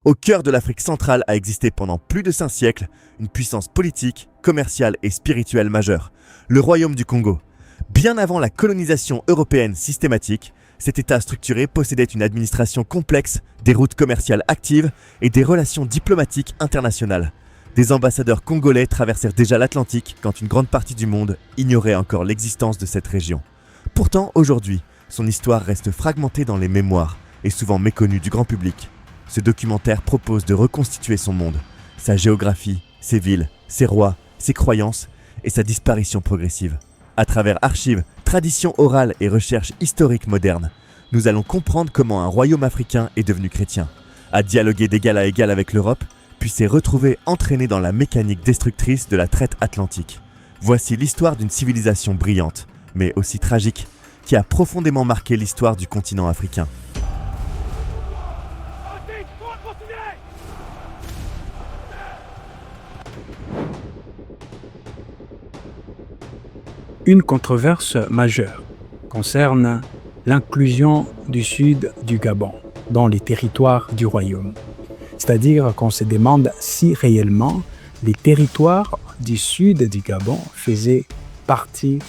Au cœur de l'Afrique centrale a existé pendant plus de 5 siècles une puissance politique, commerciale et spirituelle majeure, le Royaume du Congo. Bien avant la colonisation européenne systématique, cet État structuré possédait une administration complexe, des routes commerciales actives et des relations diplomatiques internationales. Des ambassadeurs congolais traversèrent déjà l'Atlantique quand une grande partie du monde ignorait encore l'existence de cette région. Pourtant, aujourd'hui, son histoire reste fragmentée dans les mémoires et souvent méconnue du grand public. Ce documentaire propose de reconstituer son monde, sa géographie, ses villes, ses rois, ses croyances et sa disparition progressive. À travers archives, traditions orales et recherches historiques modernes, nous allons comprendre comment un royaume africain est devenu chrétien, a dialogué d'égal à égal avec l'Europe, puis s'est retrouvé entraîné dans la mécanique destructrice de la traite atlantique. Voici l'histoire d'une civilisation brillante, mais aussi tragique, qui a profondément marqué l'histoire du continent africain. Une controverse majeure concerne l'inclusion du sud du Gabon dans les territoires du royaume. C'est-à-dire qu'on se demande si réellement les territoires du sud du Gabon faisaient partie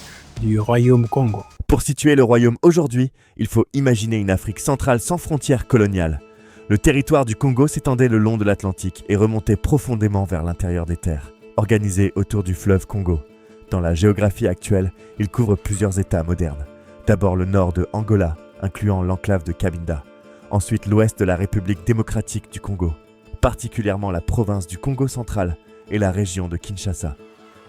du royaume Congo. Pour situer le royaume aujourd'hui, il faut imaginer une Afrique centrale sans frontières coloniales. Le territoire du Congo s'étendait le long de l'Atlantique et remontait profondément vers l'intérieur des terres, organisé autour du fleuve Congo. Dans la géographie actuelle, il couvre plusieurs États modernes. D'abord le nord de Angola, incluant l'enclave de Cabinda. Ensuite l'ouest de la République démocratique du Congo, particulièrement la province du Congo central et la région de Kinshasa.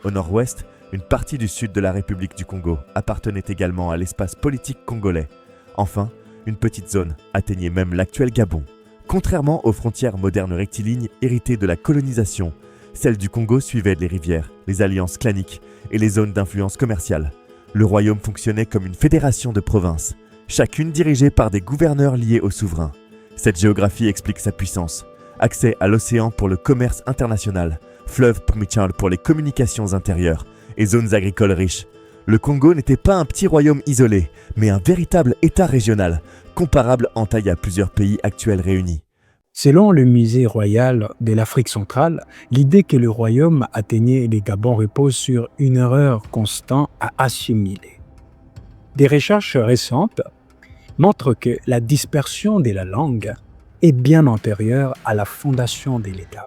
Au nord-ouest, une partie du sud de la République du Congo appartenait également à l'espace politique congolais. Enfin, une petite zone atteignait même l'actuel Gabon. Contrairement aux frontières modernes rectilignes héritées de la colonisation, celles du Congo suivaient les rivières, les alliances claniques et les zones d'influence commerciale. Le royaume fonctionnait comme une fédération de provinces, chacune dirigée par des gouverneurs liés au souverain. Cette géographie explique sa puissance. Accès à l'océan pour le commerce international, fleuve Pumichal pour les communications intérieures et zones agricoles riches. Le Congo n'était pas un petit royaume isolé, mais un véritable État régional, comparable en taille à plusieurs pays actuels réunis. Selon le musée royal de l'Afrique centrale, l'idée que le royaume atteignait les Gabons repose sur une erreur constante à assimiler. Des recherches récentes montrent que la dispersion de la langue est bien antérieure à la fondation de l'État.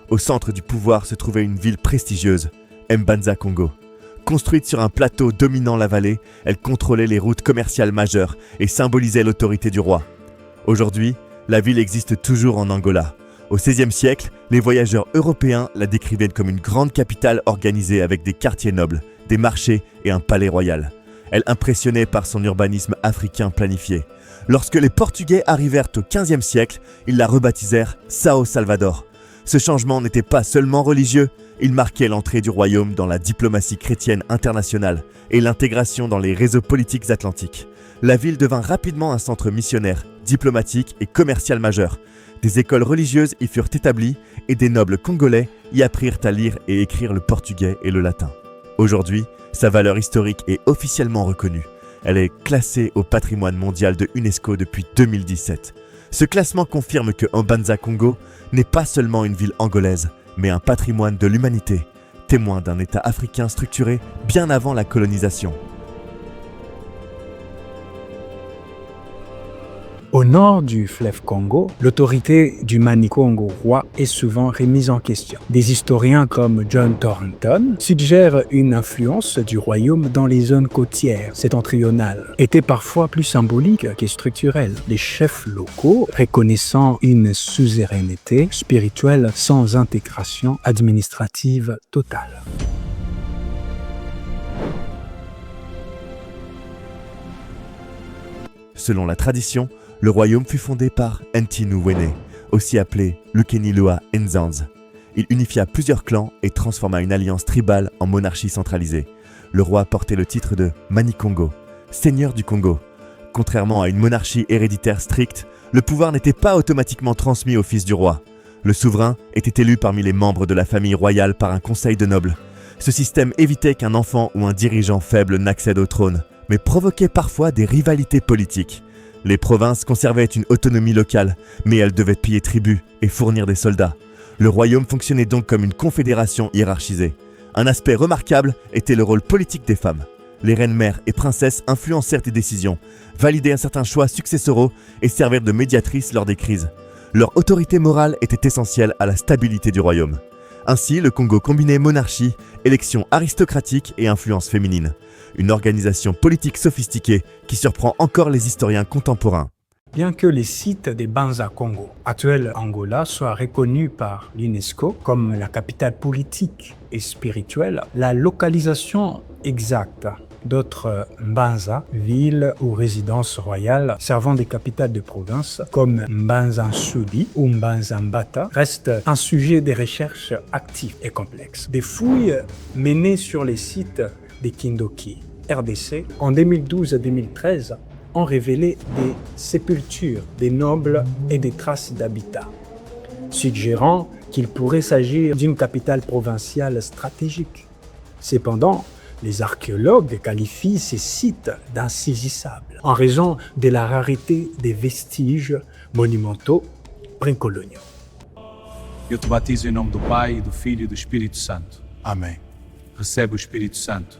Au centre du pouvoir se trouvait une ville prestigieuse, Mbanza Congo. Construite sur un plateau dominant la vallée, elle contrôlait les routes commerciales majeures et symbolisait l'autorité du roi. Aujourd'hui, la ville existe toujours en Angola. Au XVIe siècle, les voyageurs européens la décrivaient comme une grande capitale organisée avec des quartiers nobles, des marchés et un palais royal. Elle impressionnait par son urbanisme africain planifié. Lorsque les Portugais arrivèrent au XVe siècle, ils la rebaptisèrent São Salvador. Ce changement n'était pas seulement religieux, il marquait l'entrée du royaume dans la diplomatie chrétienne internationale et l'intégration dans les réseaux politiques atlantiques. La ville devint rapidement un centre missionnaire, diplomatique et commercial majeur. Des écoles religieuses y furent établies et des nobles congolais y apprirent à lire et écrire le portugais et le latin. Aujourd'hui, sa valeur historique est officiellement reconnue. Elle est classée au patrimoine mondial de UNESCO depuis 2017. Ce classement confirme que Mbanza Congo n'est pas seulement une ville angolaise, mais un patrimoine de l'humanité, témoin d'un État africain structuré bien avant la colonisation. Au nord du fleuve Congo, l'autorité du Manikongo roi est souvent remise en question. Des historiens comme John Thornton suggèrent une influence du royaume dans les zones côtières septentrionales, était parfois plus symbolique que structurelle. Les chefs locaux reconnaissant une suzeraineté spirituelle sans intégration administrative totale. Selon la tradition, le royaume fut fondé par Ntinu Wene, aussi appelé Lukenilua Nzanz. Il unifia plusieurs clans et transforma une alliance tribale en monarchie centralisée. Le roi portait le titre de Manikongo, seigneur du Congo. Contrairement à une monarchie héréditaire stricte, le pouvoir n'était pas automatiquement transmis au fils du roi. Le souverain était élu parmi les membres de la famille royale par un conseil de nobles. Ce système évitait qu'un enfant ou un dirigeant faible n'accède au trône, mais provoquait parfois des rivalités politiques. Les provinces conservaient une autonomie locale, mais elles devaient payer tribut et fournir des soldats. Le royaume fonctionnait donc comme une confédération hiérarchisée. Un aspect remarquable était le rôle politique des femmes. Les reines-mères et princesses influencèrent les décisions, validaient certains choix successoraux et servirent de médiatrices lors des crises. Leur autorité morale était essentielle à la stabilité du royaume. Ainsi, le Congo combinait monarchie, élections aristocratiques et influence féminine. Une organisation politique sophistiquée qui surprend encore les historiens contemporains. Bien que les sites des Banza-Congo, actuel Angola, soient reconnus par l'UNESCO comme la capitale politique et spirituelle, la localisation exacte d'autres Mbanza, villes ou résidences royales servant des capitales de province comme Mbanza-Nsudi ou Mbanza-Mbata reste un sujet de recherche actif et complexe. Des fouilles menées sur les sites des Kindoki, RDC, en 2012 et 2013 ont révélé des sépultures des nobles et des traces d'habitat, suggérant qu'il pourrait s'agir d'une capitale provinciale stratégique. Cependant, les archéologues qualifient ces sites d'insaisissables en raison de la rareté des vestiges monumentaux précoloniaux. Eu te batizo em nome do Pai, do Filho e do Espírito Santo. Amém. Recebe o Espírito Santo.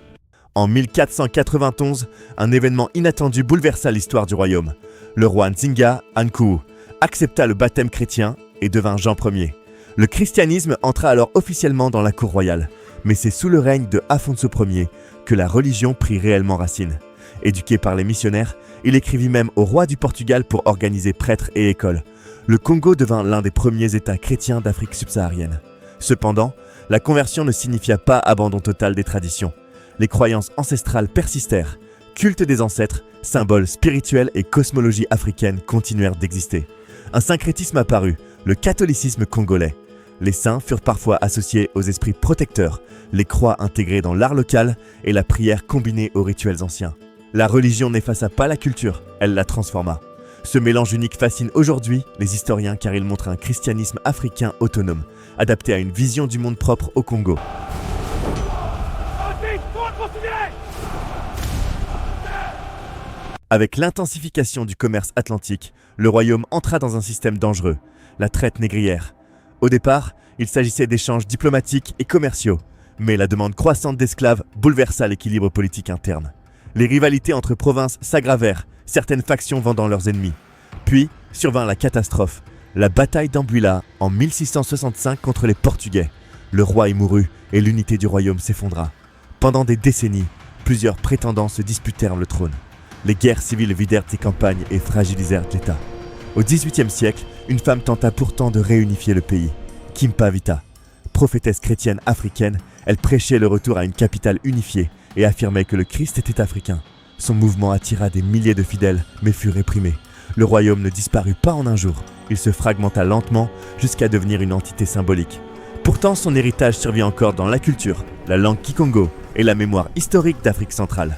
En 1491, un événement inattendu bouleversa l'histoire du royaume. Le roi Nzinga Ankuu accepta le baptême chrétien et devint Jean Ier. Le christianisme entra alors officiellement dans la cour royale, mais c'est sous le règne de Afonso Ier que la religion prit réellement racine. Éduqué par les missionnaires, il écrivit même au roi du Portugal pour organiser prêtres et écoles. Le Congo devint l'un des premiers États chrétiens d'Afrique subsaharienne. Cependant, la conversion ne signifia pas abandon total des traditions. Les croyances ancestrales persistèrent. Culte des ancêtres, symboles spirituels et cosmologie africaine continuèrent d'exister. Un syncrétisme apparut, le catholicisme congolais. Les saints furent parfois associés aux esprits protecteurs, les croix intégrées dans l'art local et la prière combinée aux rituels anciens. La religion n'effaça pas la culture, elle la transforma. Ce mélange unique fascine aujourd'hui les historiens car il montre un christianisme africain autonome, adapté à une vision du monde propre au Congo. Avec l'intensification du commerce atlantique, le royaume entra dans un système dangereux, la traite négrière. Au départ, il s'agissait d'échanges diplomatiques et commerciaux, mais la demande croissante d'esclaves bouleversa l'équilibre politique interne. Les rivalités entre provinces s'aggravèrent, certaines factions vendant leurs ennemis. Puis survint la catastrophe, la bataille d'Ambuila en 1665 contre les Portugais. Le roi y mourut et l'unité du royaume s'effondra. Pendant des décennies, plusieurs prétendants se disputèrent le trône. Les guerres civiles vidèrent ces campagnes et fragilisèrent l'État. Au XVIIIe siècle, une femme tenta pourtant de réunifier le pays. Kimpa Vita. Prophétesse chrétienne africaine, elle prêchait le retour à une capitale unifiée et affirmait que le Christ était africain. Son mouvement attira des milliers de fidèles, mais fut réprimé. Le royaume ne disparut pas en un jour. Il se fragmenta lentement jusqu'à devenir une entité symbolique. Pourtant, son héritage survit encore dans la culture, la langue kikongo et la mémoire historique d'Afrique centrale.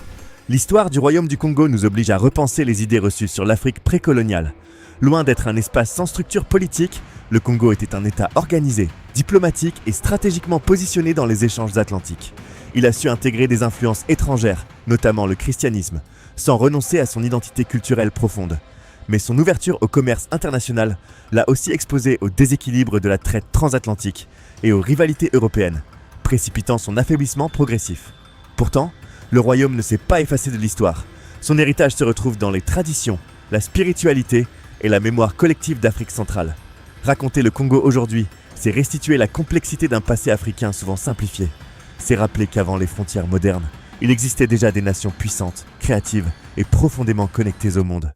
L'histoire du royaume du Congo nous oblige à repenser les idées reçues sur l'Afrique précoloniale. Loin d'être un espace sans structure politique, le Congo était un État organisé, diplomatique et stratégiquement positionné dans les échanges atlantiques. Il a su intégrer des influences étrangères, notamment le christianisme, sans renoncer à son identité culturelle profonde. Mais son ouverture au commerce international l'a aussi exposé au déséquilibre de la traite transatlantique et aux rivalités européennes, précipitant son affaiblissement progressif. Pourtant, le royaume ne s'est pas effacé de l'histoire. Son héritage se retrouve dans les traditions, la spiritualité et la mémoire collective d'Afrique centrale. Raconter le Congo aujourd'hui, c'est restituer la complexité d'un passé africain souvent simplifié. C'est rappeler qu'avant les frontières modernes, il existait déjà des nations puissantes, créatives et profondément connectées au monde.